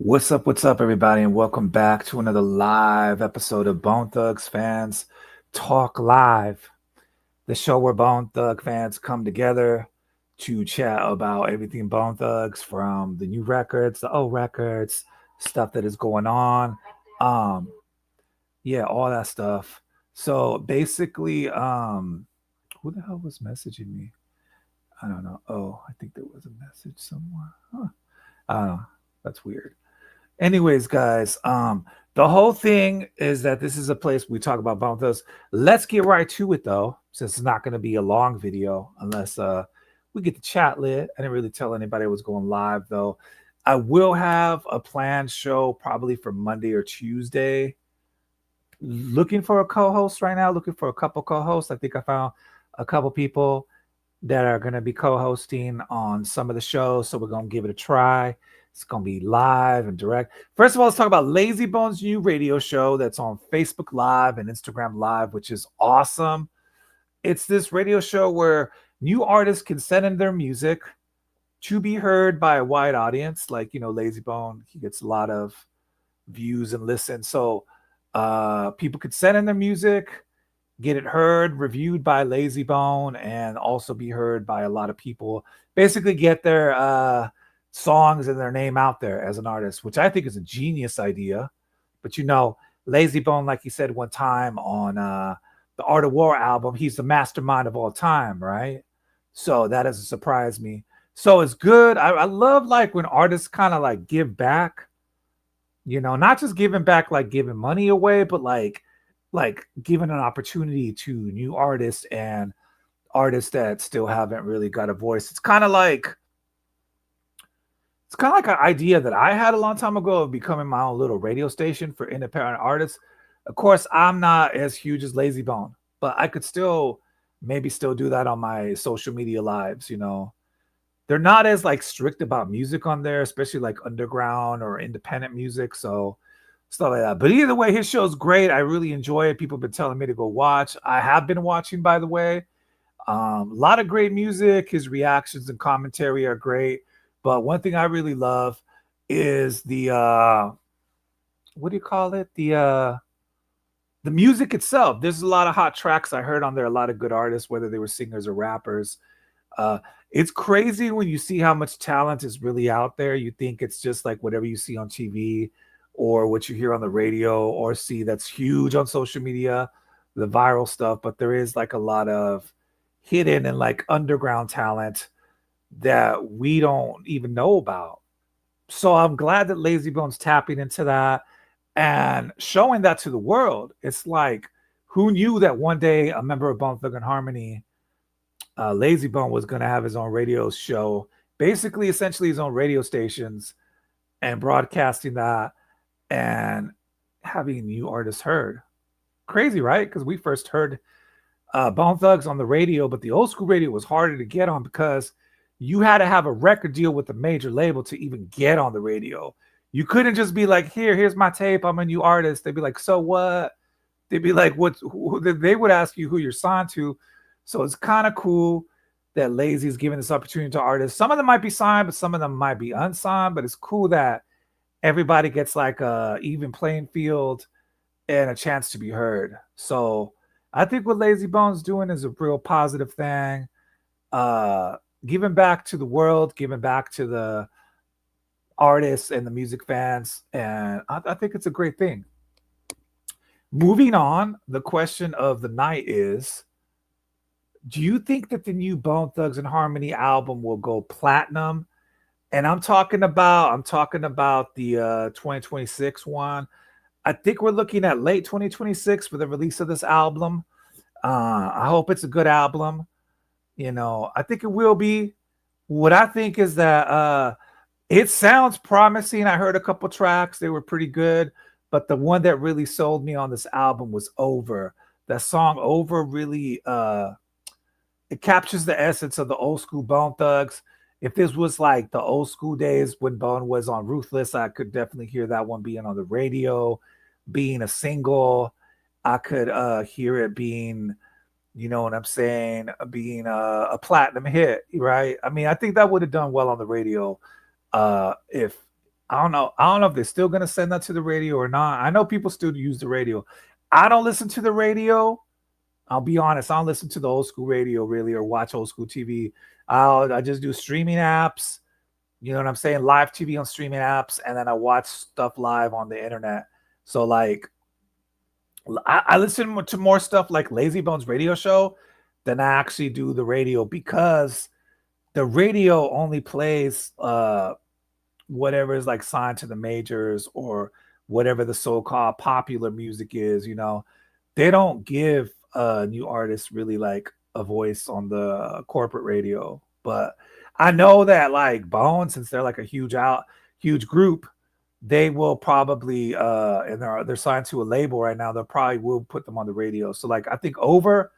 What's up, everybody, and welcome back to another live episode of Bone Thugs Fans Talk Live, the show where Bone Thug fans come together to chat about everything Bone Thugs, from the new records, the old records, stuff that is going on. Um, yeah, all that stuff. So basically, who the hell was messaging me? I don't know. Oh, I think there was a message somewhere. Huh. I don't know. That's weird. Anyways, guys, the whole thing is that this is a place we talk about Bone Thugs. Let's get right to it, though, since it's not going to be a long video unless we get the chat lit. I didn't really tell anybody I was going live, though. I will have a planned show probably for Monday or Tuesday. Looking for a co-host right now, looking for a couple co-hosts. I think I found a couple people that are going to be co-hosting on some of the shows, so we're going to give it a try. It's going to be live and direct. First of all, let's talk about Layzie Bone's new radio show that's on Facebook Live and Instagram Live, which is awesome. It's this radio show where new artists can send in their music to be heard by a wide audience. Like, Layzie Bone, he gets a lot of views and listens. So people could send in their music, get it heard, reviewed by Layzie Bone, and also be heard by a lot of people. Basically, get their songs and their name out there as an artist, which I think is a genius idea. But Layzie Bone, like he said one time on the Art of War album, he's the mastermind of all time, right? So that doesn't surprise me. So it's good. I love like when artists kind of like give back, not just giving back like giving money away, but like giving an opportunity to new artists and artists that still haven't really got a voice. It's kind of like an idea that I had a long time ago of becoming my own little radio station for independent artists. Of course, I'm not as huge as Layzie Bone, but I could still maybe still do that on my social media lives. They're not as like strict about music on there, especially like underground or independent music. So stuff like that. But either way, his show's great. I really enjoy it. People have been telling me to go watch. I have been watching, by the way. A lot of great music. His reactions and commentary are great. But one thing I really love is the what do you call it? The music itself. There's a lot of hot tracks I heard on there. A lot of good artists, whether they were singers or rappers. Uh, it's crazy when you see how much talent is really out there. You think it's just like whatever you see on TV or what you hear on the radio or see that's huge on social media, the viral stuff. But there is like a lot of hidden and like underground talent that we don't even know about. So I'm glad that Layzie Bone's tapping into that and showing that to the world. It's like, who knew that one day a member of Bone Thug and Harmony, Layzie Bone, was going to have his own radio show, basically, essentially his own radio stations, and broadcasting that and having new artists heard. Crazy, right? Because we first heard Bone Thugs on the radio, but the old school radio was harder to get on because you had to have a record deal with a major label to even get on the radio. You couldn't just be like, here's my tape, I'm a new artist. They'd be like, so what? They'd be like, they would ask you who you're signed to. So it's kind of cool that Layzie's giving this opportunity to artists. Some of them might be signed, but some of them might be unsigned. But it's cool that everybody gets like a even playing field and a chance to be heard. So I think what Layzie Bone's doing is a real positive thing. Giving back to the world, giving back to the artists and the music fans. And I think it's a great thing. Moving on, the question of the night is, do you think that the new Bone Thugs and Harmony album will go platinum? And I'm talking about the 2026 one. I think we're looking at late 2026 for the release of this album. I hope it's a good album. I think it will be. What I think is that it sounds promising. I heard a couple tracks, they were pretty good, but the one that really sold me on this album was Over. That song Over really it captures the essence of the old school Bone Thugs. If this was like the old school days when Bone was on Ruthless, I could definitely hear that one being on the radio, being a single. I could hear it being, you know what I'm saying, being a platinum hit, right? I mean, I think that would have done well on the radio if I don't know if they're still gonna send that to the radio or not. I know people still use the radio. I don't listen to the radio. I'll be honest. I don't listen to the old school radio really or watch old school TV. I just do streaming apps. You know what I'm saying? Live TV on streaming apps, and then I watch stuff live on the internet. So like, I listen to more stuff like Layzie Bone's radio show than I actually do the radio because the radio only plays whatever is like signed to the majors or whatever the so-called popular music is. They don't give new artists really like a voice on the corporate radio. But I know that like Bone, since they're like a huge group, they will probably and they're signed to a label right now. They'll probably will put them on the radio. So like I think Over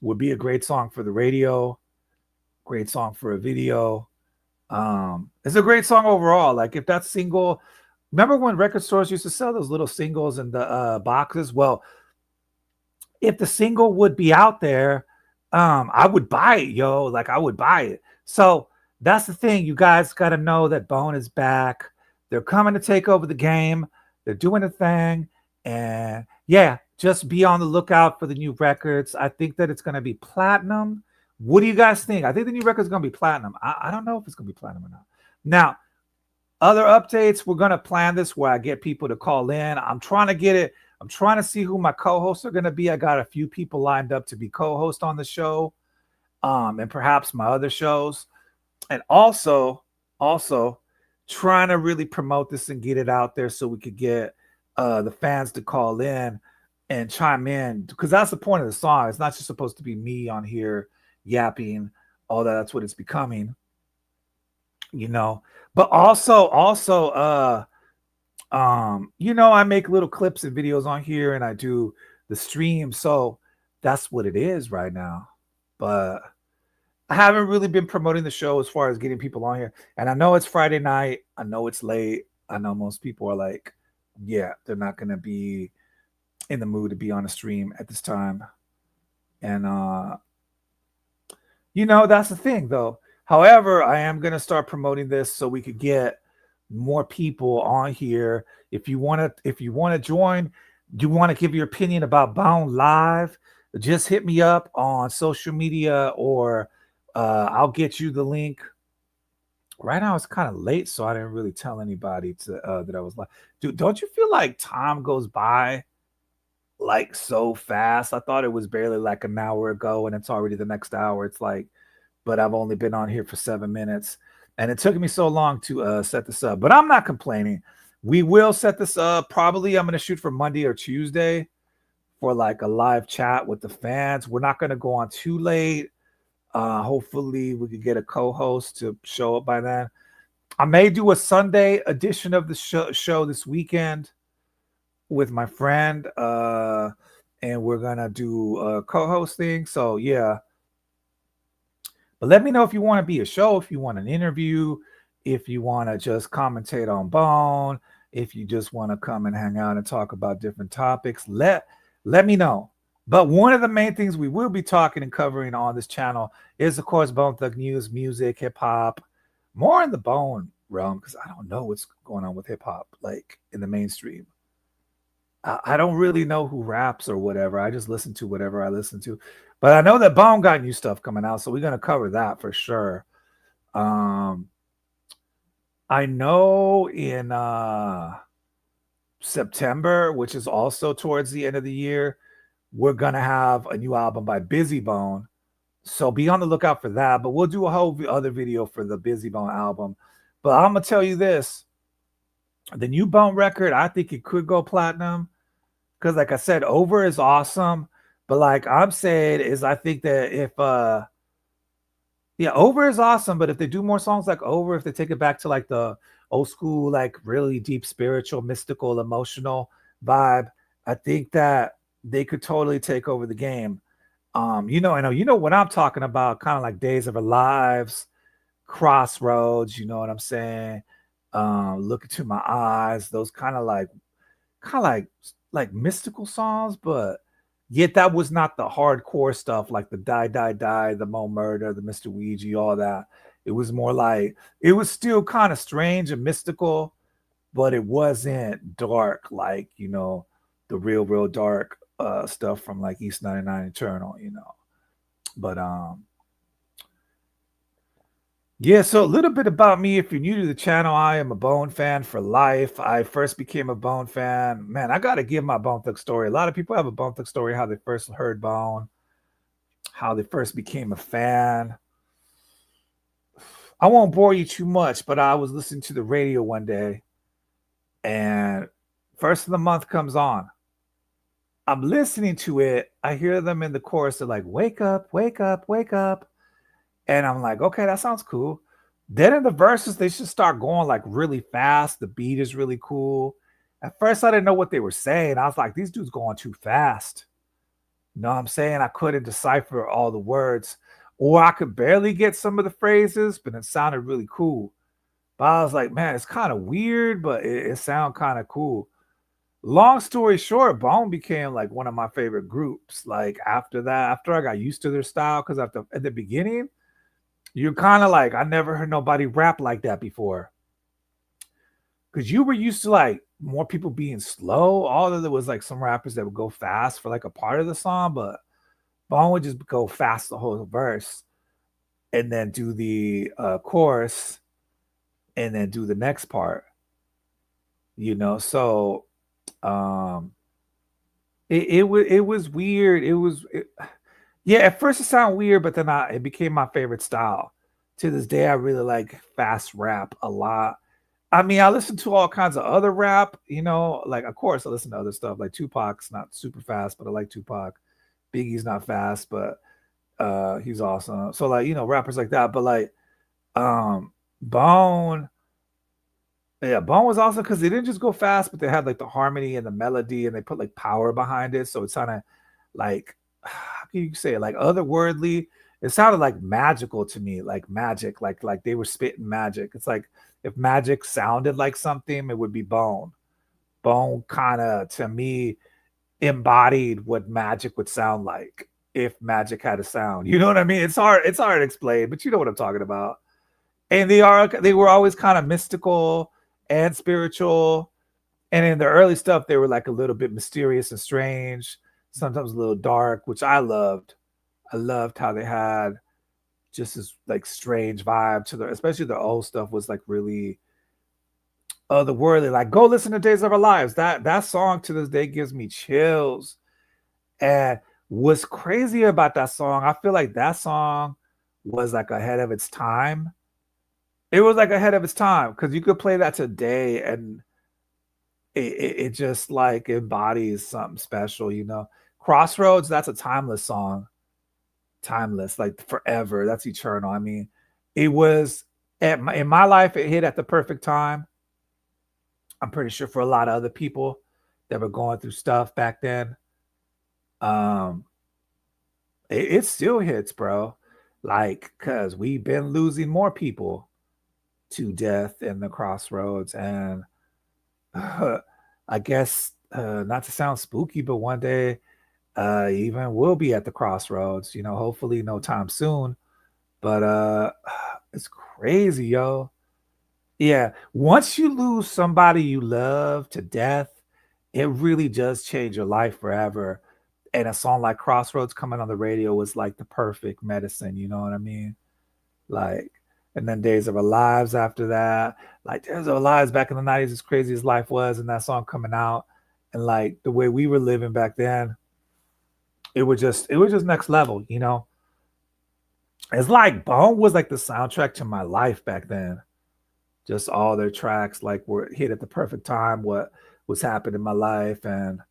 would be a great song for the radio, great song for a video. It's a great song overall. Like if that single, remember when record stores used to sell those little singles in the boxes? Well, if the single would be out there, I would buy it, yo. Like I would buy it. So that's the thing. You guys got to know that Bone is back. They're coming to take over the game. They're doing a thing. And yeah, just be on the lookout for the new records. I think that it's going to be platinum. What do you guys think? I think the new record is going to be platinum. I don't know if it's going to be platinum or not. Now, other updates, we're going to plan this where I get people to call in. I'm trying to get it. I'm trying to see who my co-hosts are going to be. I got a few people lined up to be co-host on the show, and perhaps my other shows. And also trying to really promote this and get it out there so we could get the fans to call in and chime in, because that's the point of the song. It's not just supposed to be me on here yapping, all that. That's what it's becoming, But also, I make little clips and videos on here, and I do the stream. So that's what it is right now. But I haven't really been promoting the show as far as getting people on here. And I know it's Friday night. I know it's late. I know most people are like, yeah, they're not going to be in the mood to be on a stream at this time. And, that's the thing, though. However, I am going to start promoting this so we could get more people on here. If you want to join, you want to give your opinion about Bone Live, just hit me up on social media, or I'll get you the link. Right now it's kind of late, so I didn't really tell anybody that I was live. Dude, don't you feel like time goes by like so fast? I thought it was barely like an hour ago and it's already the next hour. It's like, but I've only been on here for 7 minutes. And it took me so long to set this up. But I'm not complaining. We will set this up. Probably I'm going to shoot for Monday or Tuesday for like a live chat with the fans. We're not going to go on too late. Hopefully we could get a co-host to show up by then. I may do a Sunday edition of the show this weekend with my friend. And we're going to do a co-hosting. So yeah. But let me know if you want to be a show, if you want an interview, if you want to just commentate on Bone, if you just want to come and hang out and talk about different topics, let me know. But one of the main things we will be talking and covering on this channel is, of course, Bone Thug news, music, hip hop, more in the Bone realm, because I don't know what's going on with hip hop, like in the mainstream. I don't really know who raps or whatever. I just listen to whatever I listen to. But I know that Bone got new stuff coming out, so we're going to cover that for sure. I know in September, which is also towards the end of the year, we're going to have a new album by Layzie Bone. So be on the lookout for that. But we'll do a whole other video for the Layzie Bone album. But I'm going to tell you this. The new Bone record, I think it could go platinum. Because like I said, Over is awesome. But like I'm saying is I think that if Over is awesome, but if they do more songs like Over, if they take it back to like the old school, like really deep spiritual, mystical, emotional vibe, I think that they could totally take over the game. I know what I'm talking about, kind of like Days of Our Lives, Crossroads, you know what I'm saying? Look into My Eyes, those kind of like mystical songs, but yet that was not the hardcore stuff like the Die, Die, Die, the Mo Murder, the Mr. Ouija, all that. It was more like, it was still kind of strange and mystical, but it wasn't dark like, the real dark stuff from like East 99 Eternal. But yeah, so a little bit about me. If you're new to the channel, I am a Bone fan for life. I first became a Bone fan. Man, I gotta give my Bone Thugs story. A lot of people have a Bone Thugs story, how they first heard Bone, how they first became a fan. I won't bore you too much, but I was listening to the radio one day and first of the month comes on. I'm listening to it. I hear them in the chorus. They're like, wake up, wake up, wake up. And I'm like, okay, that sounds cool. Then in the verses, they just start going like really fast. The beat is really cool. At first, I didn't know what they were saying. I was like, these dudes going too fast. You know what I'm saying? I couldn't decipher all the words, or I could barely get some of the phrases, but it sounded really cool. But I was like, man, it's kind of weird, but it sounds kind of cool. Long story short, Bone became like one of my favorite groups. Like after that, after I got used to their style, because at the beginning, you're kind of like, I never heard nobody rap like that before. Because you were used to like more people being slow. All of there was like some rappers that would go fast for like a part of the song, but Bone would just go fast the whole verse and then do the chorus and then do the next part. So um it was weird. Yeah, at first it sounded weird, but then it became my favorite style. To this day, I really like fast rap a lot. I mean, I listen to all kinds of other rap, like of course I listen to other stuff like Tupac's not super fast, but I like Tupac. Biggie's not fast, but he's awesome. So like, rappers like that, but like Bone, yeah, Bone was awesome because they didn't just go fast, but they had like the harmony and the melody and they put like power behind it. So it sounded like, how can you say it? Like otherworldly. It sounded like magical to me, like magic, like they were spitting magic. It's like if magic sounded like something, it would be Bone. Bone kind of to me embodied what magic would sound like if magic had a sound. You know what I mean? It's hard to explain, but you know what I'm talking about. And they were always kind of mystical and spiritual. And in the early stuff, they were like a little bit mysterious and strange, sometimes a little dark, which I loved. I loved how they had just this like strange vibe to their, especially the old stuff was like really otherworldly. Like go listen to Days of Our Lives. That song to this day gives me chills. And what's crazy about that song, I feel like that song was like ahead of its time. It was like ahead of its time because you could play that today and it just like embodies something special. Crossroads, that's a timeless song. Timeless, like forever. That's eternal. I mean, it was in my life, it hit at the perfect time. I'm pretty sure for a lot of other people that were going through stuff back then. Um, it still hits, bro. Like, cause we've been losing more people to death in the crossroads, and I guess not to sound spooky, but one day even we'll be at the crossroads. Hopefully no time soon. But it's crazy, yo. Yeah, once you lose somebody you love to death, it really does change your life forever. And a song like Crossroads coming on the radio was like the perfect medicine, you know what I mean? Like, and then Days of Our Lives after that. Like Days of Our Lives back in the 90s, as crazy as life was, and that song coming out, and like the way we were living back then, it was just next level. It's like Bone was like the soundtrack to my life back then. Just all their tracks like were hit at the perfect time, what was happening in my life, and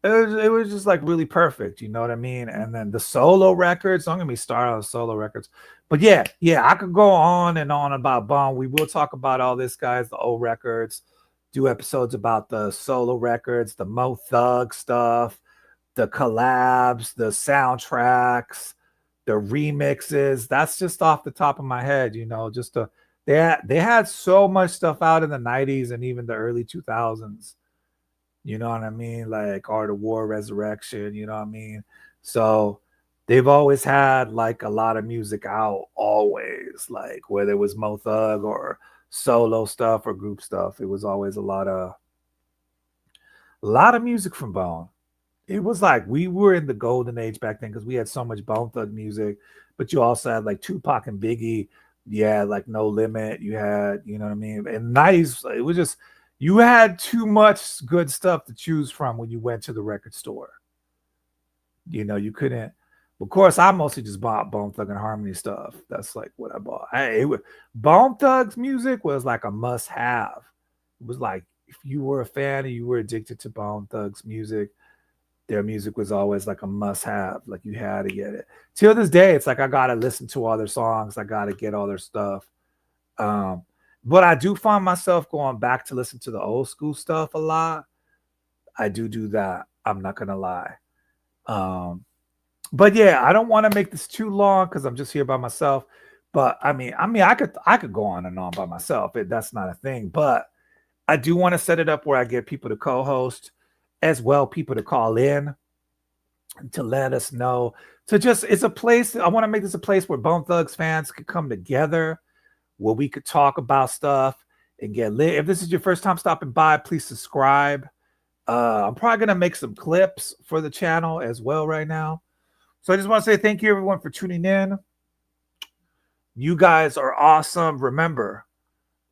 it was just like really perfect, you know what I mean? And then the solo records, don't get me started on solo records. But yeah, I could go on and on about Bone. We will talk about all this, guys, the old records, do episodes about the solo records, the Mo Thug stuff, the collabs, the soundtracks, the remixes. That's just off the top of my head, just they had so much stuff out in the 90s and even the early 2000s. You know what I mean? Like Art of War, Resurrection, you know what I mean? So they've always had like a lot of music out, always, like whether it was Mo Thug or solo stuff or group stuff. It was always a lot of music from Bone. It was like we were in the golden age back then because we had so much Bone Thug music, but you also had like Tupac and Biggie. You had like No Limit. You had, you know what I mean? And nice. It was just you had too much good stuff to choose from when you went to the record store. You couldn't. Of course, I mostly just bought Bone Thug and Harmony stuff. That's like what I bought. Bone Thug's music was like a must-have. It was like if you were a fan and you were addicted to Bone Thug's music, their music was always like a must-have. Like you had to get it. Till this day, it's like I gotta listen to all their songs. I gotta get all their stuff. Um, but I do find myself going back to listen to the old school stuff a lot. I do that. I'm not gonna lie. Um, but yeah, I don't want to make this too long because I'm just here by myself. But I mean, I could go on and on by myself. That's not a thing. But I do want to set it up where I get people to co-host, as well, people to call in to let us know. To just it's a place. I want to make this a place where Bone Thugs fans could come together, where we could talk about stuff and get lit. If this is your first time stopping by, please subscribe. I'm probably gonna make some clips for the channel as well right now. So I just want to say thank you everyone for tuning in. You guys are awesome. Remember,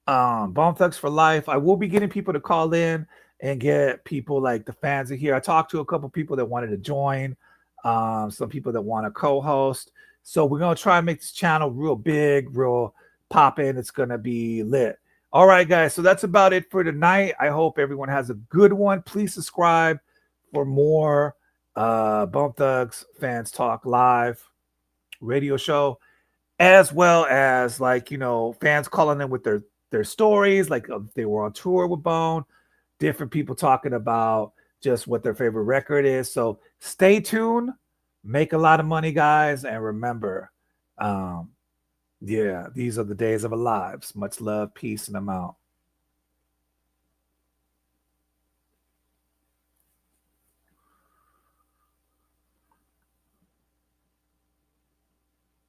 Bone Thugs for life. I will be getting people to call in and get people like the fans are here. I talked to a couple people that wanted to join, some people that want to co-host. So we're gonna try and make this channel real big, real poppin'. It's gonna be lit. All right, guys. So that's about it for tonight. I hope everyone has a good one. Please subscribe for more Bone Thugs Fans Talk Live radio show, as well as like fans calling in with their stories, like if they were on tour with Bone, different people talking about just what their favorite record is. So stay tuned, make a lot of money, guys, and remember, yeah, these are the days of our lives. Much love, peace, and I'm out.